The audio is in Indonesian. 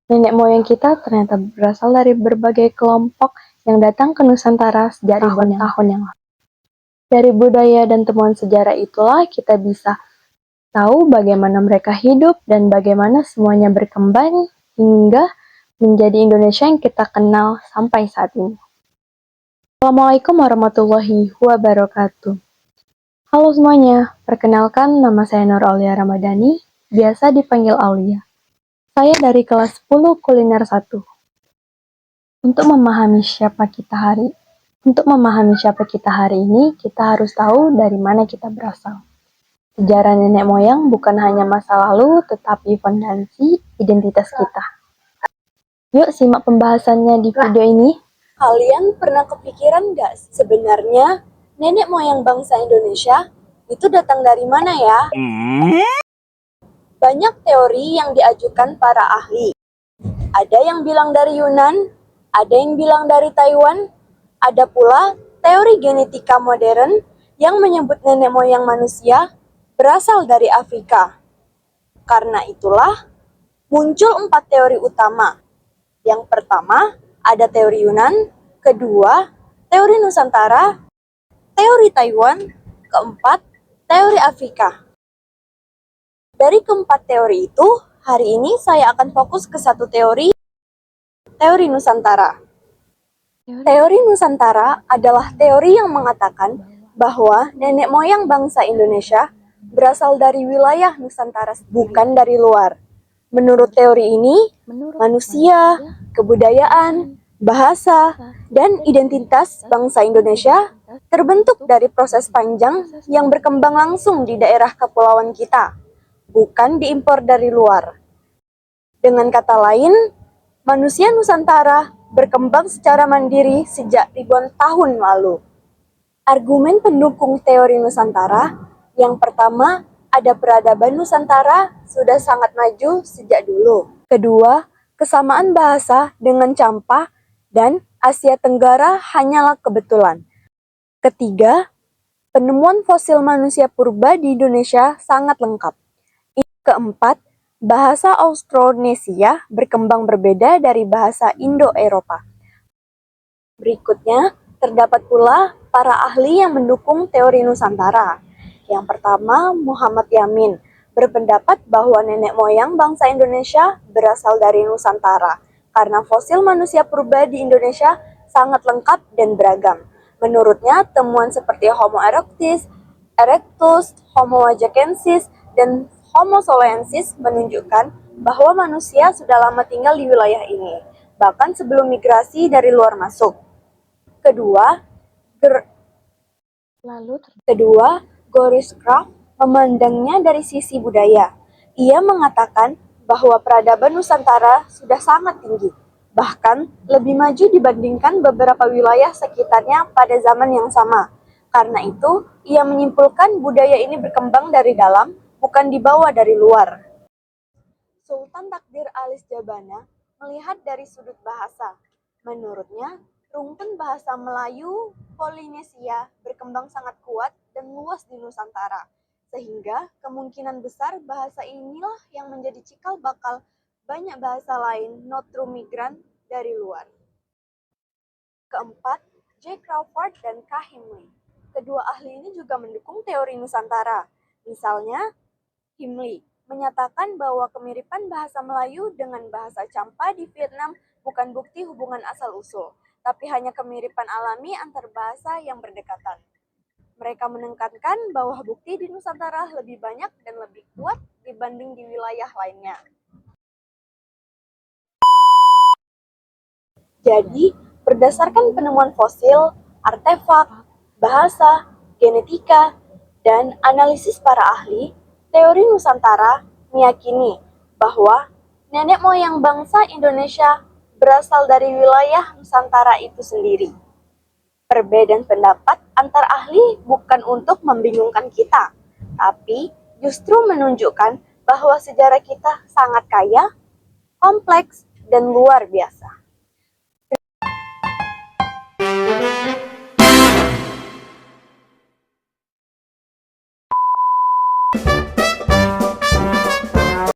Nenek moyang kita ternyata berasal dari berbagai kelompok yang datang ke Nusantara sejak ribuan tahun yang lalu. Dari budaya dan temuan sejarah itulah kita bisa tahu bagaimana mereka hidup dan bagaimana semuanya berkembang hingga menjadi Indonesia yang kita kenal sampai saat ini. Assalamualaikum warahmatullahi wabarakatuh. Halo semuanya, perkenalkan nama saya Nur Aulia Ramadhani, biasa dipanggil Aulia. Saya dari kelas 10 kuliner 1. Untuk memahami siapa kita hari ini, kita harus tahu dari mana kita berasal. Sejarah nenek moyang bukan hanya masa lalu, tetapi fondasi identitas kita. Yuk simak pembahasannya di video ini. Kalian pernah kepikiran nggak sebenarnya nenek moyang bangsa Indonesia itu datang dari mana ya? Banyak teori yang diajukan para ahli. Ada yang bilang dari Yunan, ada yang bilang dari Taiwan, ada pula teori genetika modern yang menyebut nenek moyang manusia berasal dari Afrika. Karena itulah muncul 4 teori utama. Yang pertama, ada teori Yunan, kedua, teori Nusantara, teori Taiwan, keempat, teori Afrika. Dari keempat teori itu, hari ini saya akan fokus ke satu teori Nusantara. Teori Nusantara adalah teori yang mengatakan bahwa nenek moyang bangsa Indonesia berasal dari wilayah Nusantara, bukan dari luar. Menurut teori ini, manusia, kebudayaan, bahasa, dan identitas bangsa Indonesia terbentuk dari proses panjang yang berkembang langsung di daerah kepulauan kita, bukan diimpor dari luar. Dengan kata lain, manusia Nusantara berkembang secara mandiri sejak ribuan tahun lalu. Argumen pendukung teori Nusantara, yang pertama, ada peradaban Nusantara sudah sangat maju sejak dulu. Kedua, kesamaan bahasa dengan Champa dan Asia Tenggara hanyalah kebetulan. Ketiga, penemuan fosil manusia purba di Indonesia sangat lengkap. Keempat, bahasa Austronesia berkembang berbeda dari bahasa Indo-Eropa. Berikutnya, terdapat pula para ahli yang mendukung teori Nusantara. Yang pertama, Muhammad Yamin berpendapat bahwa nenek moyang bangsa Indonesia berasal dari Nusantara karena fosil manusia purba di Indonesia sangat lengkap dan beragam. Menurutnya, temuan seperti Homo erectus, Homo wajakensis, dan Homo soloensis menunjukkan bahwa manusia sudah lama tinggal di wilayah ini, bahkan sebelum migrasi dari luar masuk. Kedua, Goriscraft memandangnya dari sisi budaya. Ia mengatakan bahwa peradaban Nusantara sudah sangat tinggi, bahkan lebih maju dibandingkan beberapa wilayah sekitarnya pada zaman yang sama. Karena itu, ia menyimpulkan budaya ini berkembang dari dalam, bukan dibawa dari luar. Sultan Takdir Alis Jabana melihat dari sudut bahasa. Menurutnya, rumpun bahasa Melayu Polinesia berkembang sangat kuat dan luas di Nusantara, sehingga kemungkinan besar bahasa inilah yang menjadi cikal bakal banyak bahasa lain not true migran dari luar. Keempat, J. Crawford dan K. Himley. Kedua ahli ini juga mendukung teori Nusantara. Misalnya, Himley menyatakan bahwa kemiripan bahasa Melayu dengan bahasa Champa di Vietnam bukan bukti hubungan asal-usul, tapi hanya kemiripan alami antar bahasa yang berdekatan. Mereka menekankan bahwa bukti di Nusantara lebih banyak dan lebih kuat dibanding di wilayah lainnya. Jadi, berdasarkan penemuan fosil, artefak, bahasa, genetika, dan analisis para ahli, teori Nusantara meyakini bahwa nenek moyang bangsa Indonesia berasal dari wilayah Nusantara itu sendiri. Perbedaan pendapat antar ahli bukan untuk membingungkan kita, tapi justru menunjukkan bahwa sejarah kita sangat kaya, kompleks, dan luar biasa.